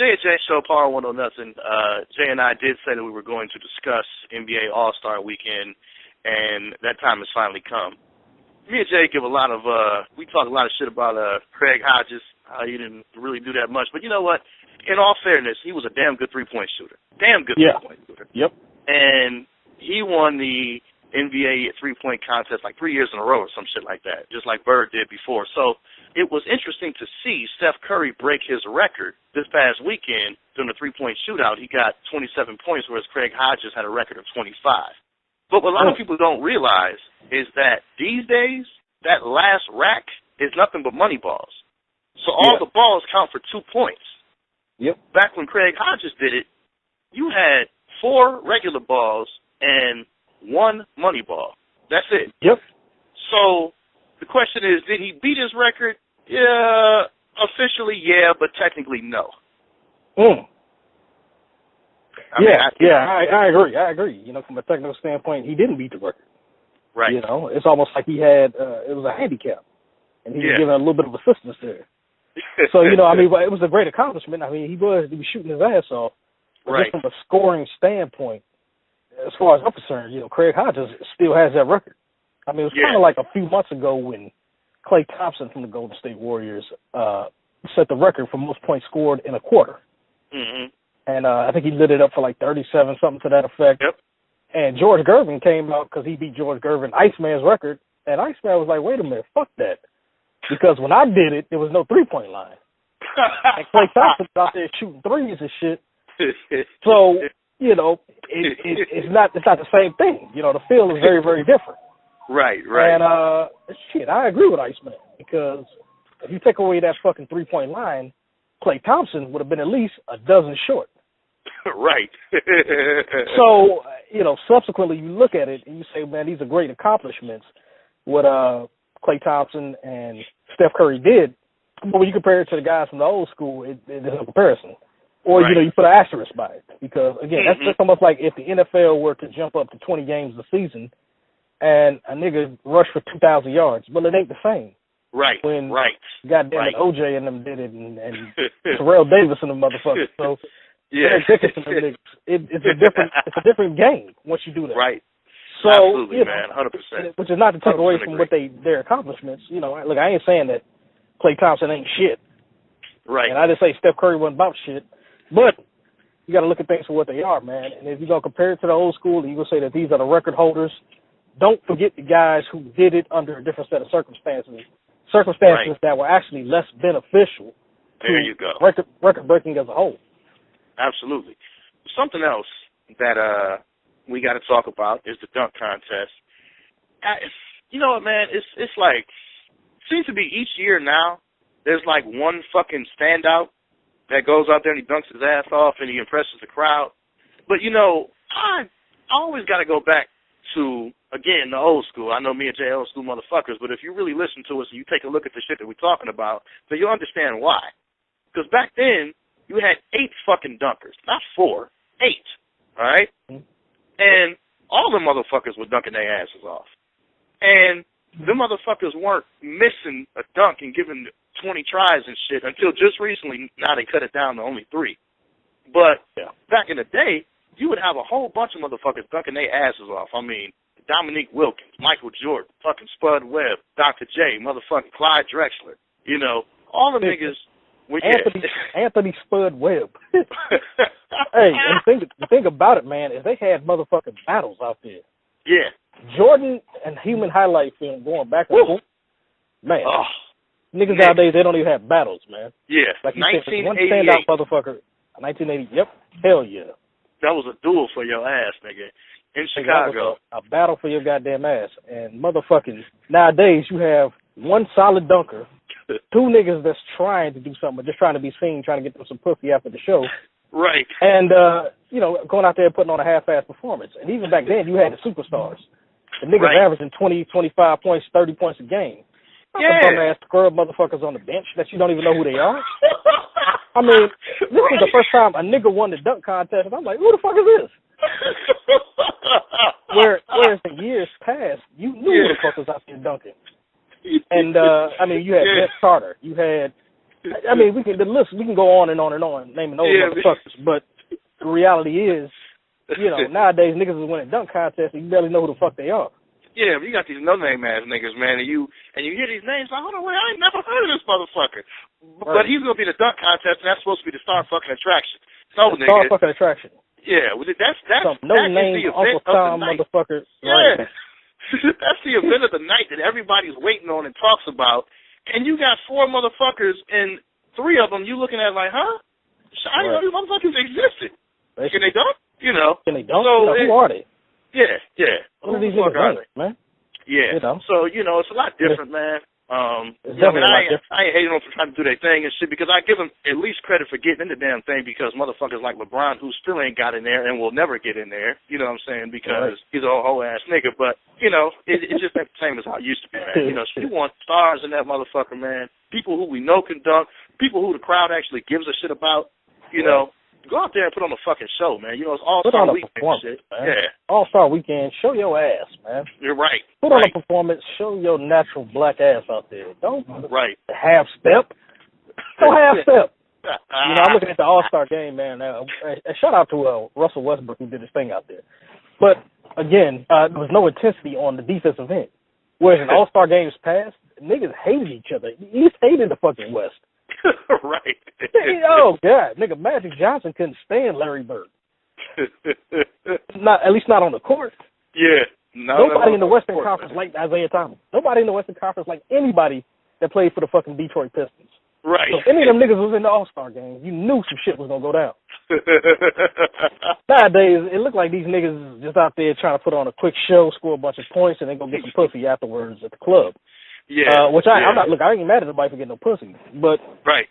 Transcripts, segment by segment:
JayNJay Show, Power 1 on Nothing. Jay and I did say that we were going to discuss NBA All-Star Weekend, and that time has finally come. Me and Jay give a lot of, we talk a lot of shit about Craig Hodges, how he didn't really do that much. But you know what? In all fairness, he was a damn good three-point shooter. Damn good three-point shooter. Yep. And he won the NBA three-point contest like 3 years in a row or some shit like that, just like Bird did before. So it was interesting to see Steph Curry break his record this past weekend during the three-point shootout. He got 27 points, whereas Craig Hodges had a record of 25. But what a lot of people don't realize is that these days, that last rack is nothing but money balls. So all the balls count for 2 points. Yep. Back when Craig Hodges did it, you had 4 regular balls and 1 money ball. That's it. Yep. So the question is, did he beat his record? Yeah, officially, yeah, but technically, no. I agree. I agree. You know, from a technical standpoint, he didn't beat the record. Right. You know, it's almost like he had, it was a handicap, and he was given a little bit of assistance there. So, you know, I mean, it was a great accomplishment. I mean, he was shooting his ass off. But just from a scoring standpoint, as far as I'm concerned, you know, Craig Hodges still has that record. I mean, it was kind of like a few months ago when Klay Thompson from the Golden State Warriors set the record for most points scored in a quarter. Mm-hmm. And I think he lit it up for like 37, something to that effect. Yep. And George Gervin came out because he beat George Gervin, Iceman's record. And Iceman was like, wait a minute, fuck that. Because when I did it, there was no three-point line. And Klay Thompson was out there shooting threes and shit. So, you know, it's not the same thing. You know, the feel is very, very different. Right. And, I agree with Iceman. Because if you take away that fucking three-point line, Klay Thompson would have been at least a dozen short. Right. So, you know, subsequently you look at it and you say, man, these are great accomplishments. What Klay Thompson and Steph Curry did. But when you compare it to the guys from the old school, there's no comparison. Or, you know, you put an asterisk by it. Because, again, that's just almost like if the NFL were to jump up to 20 games a season and a nigga rush for 2,000 yards. Well, it ain't the same. Right, when goddamn it, OJ and them did it, and Terrell Davis and them motherfuckers. So Eric Dickerson and niggas. It's a different game once you do that. Right. So, absolutely, you know, man, 100%. Which is not to take away from their accomplishments. You know, look, I ain't saying that Klay Thompson ain't shit. Right. And I didn't say Steph Curry wasn't about shit, but you got to look at things for what they are, man. And if you're gonna compare it to the old school, and you're gonna say that these are the record holders, don't forget the guys who did it under a different set of circumstances that were actually less beneficial to record breaking as a whole. Absolutely. Something else that we got to talk about is the dunk contest. You know what, man? It's like, seems to be each year now, there's like one fucking standout that goes out there and he dunks his ass off and he impresses the crowd. But, you know, I always got to go back to, again, the old school. I know me and Jay old school motherfuckers, but if you really listen to us and you take a look at the shit that we're talking about, then you'll understand why. Because back then, you had 8 fucking dunkers. Not 4, 8. All right? And all the motherfuckers were dunking their asses off. And the motherfuckers weren't missing a dunk and giving 20 tries and shit until just recently. Now they cut it down to only 3. But back in the day, you would have a whole bunch of motherfuckers dunking their asses off. I mean, Dominique Wilkins, Michael Jordan, fucking Spud Webb, Dr. J, motherfucking Clyde Drexler. You know, all the niggas. Anthony Spud Webb. Hey, and the thing about it, man, is they had motherfucking battles out there. Yeah. Jordan and Human Highlight Film going back and forth. Man. Niggas nowadays, they don't even have battles, man. Yeah. Like you said, one standout motherfucker, 1980, yep, hell yeah. That was a duel for your ass, nigga, in Chicago. A battle for your goddamn ass. And motherfucking, nowadays, you have one solid dunker, 2 niggas that's trying to do something, but just trying to be seen, trying to get them some pussy after the show. Right. And, you know, going out there and putting on a half-ass performance. And even back then, you had the superstars. The niggas averaging 20, 25 points, 30 points a game. Not some bum-ass scrub motherfuckers on the bench that you don't even know who they are. I mean, this was the first time a nigga won the dunk contest, and I'm like, who the fuck is this? Whereas in years past, you knew who the fuck was out there dunking. And, I mean, you had Vince Carter. You had I mean, we can go on and on and on naming those motherfuckers, but the reality is, nowadays niggas is winning dunk contests and you barely know who the fuck they are. Yeah, but you got these no-name ass niggas, man, and you hear these names like, hold on, wait, I ain't never heard of this motherfucker. Right. But he's gonna be the dunk contest, and that's supposed to be the star fucking attraction. No, nigga. Star fucking attraction. Yeah, that's no name Uncle Tom motherfucker. Yeah, right. That's the event of the night that everybody's waiting on and talks about, and you got 4 motherfuckers, and 3 of them you looking at like, huh? I didn't know these motherfuckers existed. Can they dunk? Can they dunk? So who are they? Yeah. What are these niggas, man? Yeah. So, it's a lot different, man. I ain't hating on them for trying to do their thing and shit because I give them at least credit for getting in the damn thing because motherfuckers like LeBron who still ain't got in there and will never get in there, you know what I'm saying, because he's a whole ass nigga. But, it's just not the same as how it used to be, man. You want stars in that motherfucker, man. People who we know can dunk, people who the crowd actually gives a shit about, Go out there and put on a fucking show, man. It's All-Star Weekend shit. Man. Yeah. All-Star Weekend, show your ass, man. You're right. Put on a performance, show your natural black ass out there. Don't half step. Go half step. I'm looking at the All-Star game, man. Shout out to Russell Westbrook who did his thing out there. But, again, there was no intensity on the defensive end. Whereas in All-Star games past, niggas hated each other. East hated the fucking West. Right. Oh God, nigga, Magic Johnson couldn't stand Larry Bird. At least not on the court. Yeah. Nobody in the Western Conference liked Isaiah Thomas. Nobody in the Western Conference liked anybody that played for the fucking Detroit Pistons. Right. So if any of them niggas was in the All-Star game, you knew some shit was gonna go down. Nowadays, it looked like these niggas is just out there trying to put on a quick show, score a bunch of points, and then go get some pussy afterwards at the club. Yeah. I'm not. Look, I ain't mad at nobody for getting no pussy, but I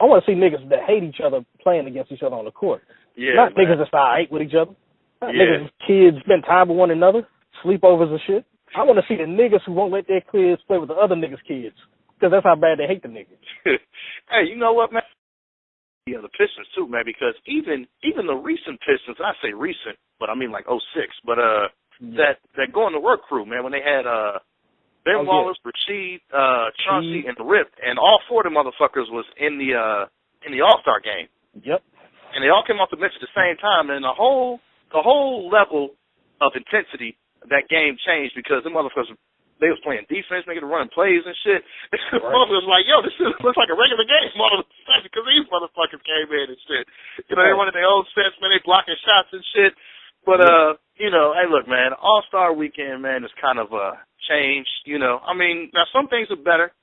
want to see niggas that hate each other playing against each other on the court. Yeah. Not niggas that's alright with each other. Not niggas, kids spend time with one another, sleepovers and shit. I want to see the niggas who won't let their kids play with the other niggas' kids, because that's how bad they hate the niggas. Hey, you know what, man? Yeah, the Pistons too, man, because even the recent Pistons, I say recent, but I mean like 06, but that going to work crew, man, when they had Ben Wallace, Rasheed, Chauncey, and Rip, and all 4 of the motherfuckers was in the All-Star game. Yep. And they all came off the bench at the same time, and the whole level of intensity that game changed because the motherfuckers, they was playing defense, making running plays and shit. The motherfuckers was like, yo, this looks like a regular game, motherfucker, because these motherfuckers came in and shit. They running their own sets, man, they blocking shots and shit. But, hey, look, man, All-Star Weekend, man, is kind of changed, I mean, now some things are better,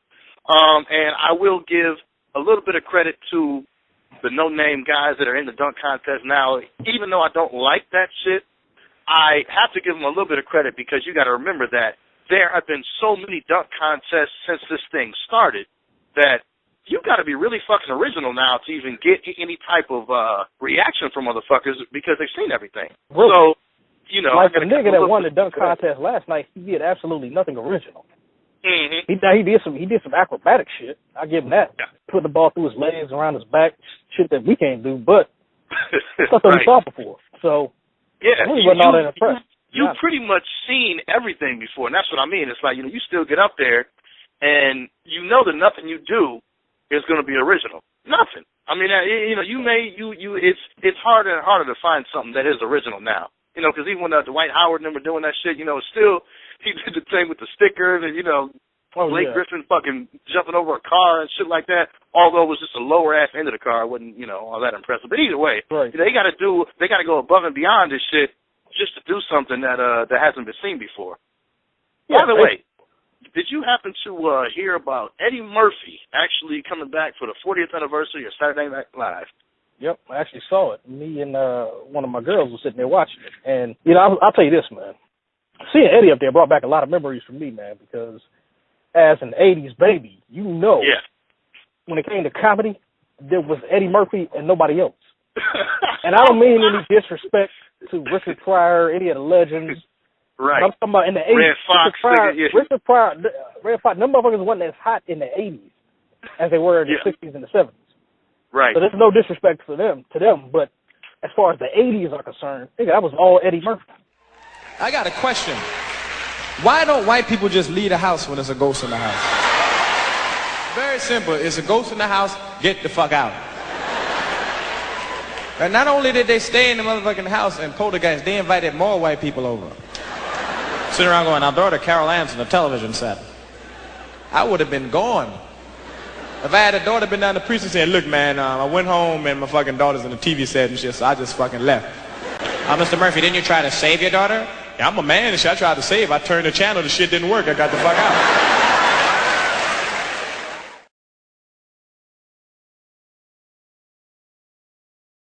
and I will give a little bit of credit to the no-name guys that are in the dunk contest now. Even though I don't like that shit, I have to give them a little bit of credit because you got to remember that there have been so many dunk contests since this thing started that you got to be really fucking original now to even get any type of reaction from motherfuckers because they've seen everything. Really? So, like the nigga that won the dunk contest last night, he did absolutely nothing original. Mm-hmm. He did some acrobatic shit. I give him that. Yeah. Putting the ball through his legs, around his back, shit that we can't do, but stuff that we saw before. So yeah, really wasn't all that impressed. You've pretty much seen everything before, and that's what I mean. It's like, you still get up there, and you know that nothing you do is going to be original. Nothing. I mean, it's harder and harder to find something that is original now. Because even when Dwight Howard and them were doing that shit, it's still, he did the thing with the stickers and, Blake Griffin fucking jumping over a car and shit like that, although it was just a lower ass end of the car. It wasn't, all that impressive. But either way, they got to go above and beyond this shit just to do something that hasn't been seen before. By the way, did you happen to hear about Eddie Murphy actually coming back for the 40th anniversary of Saturday Night Live? Yep, I actually saw it. Me and one of my girls were sitting there watching it. And, I'll tell you this, man. Seeing Eddie up there brought back a lot of memories for me, man, because as an 80s baby, when it came to comedy, there was Eddie Murphy and nobody else. And I don't mean any disrespect to Richard Pryor, any of the legends. Right. I'm talking about in the 80s. Richard Pryor, them motherfuckers wasn't as hot in the 80s as they were in the 60s and the 70s. Right. So there's no disrespect to them, but as far as the 80s are concerned, that was all Eddie Murphy. I got a question. Why don't white people just leave the house when there's a ghost in the house? Very simple. It's a ghost in the house, get the fuck out. And not only did they stay in the motherfucking house and poltergeist, they invited more white people over. Sitting around going, our daughter Carol Ann's on the television set. I would have been gone. If I had a daughter been down the precinct and said, look man, I went home and my fucking daughter's on the TV set and shit, so I just fucking left. Mr. Murphy, didn't you try to save your daughter? Yeah, I'm a man and shit. I tried to save. I turned the channel, the shit didn't work. I got the fuck out.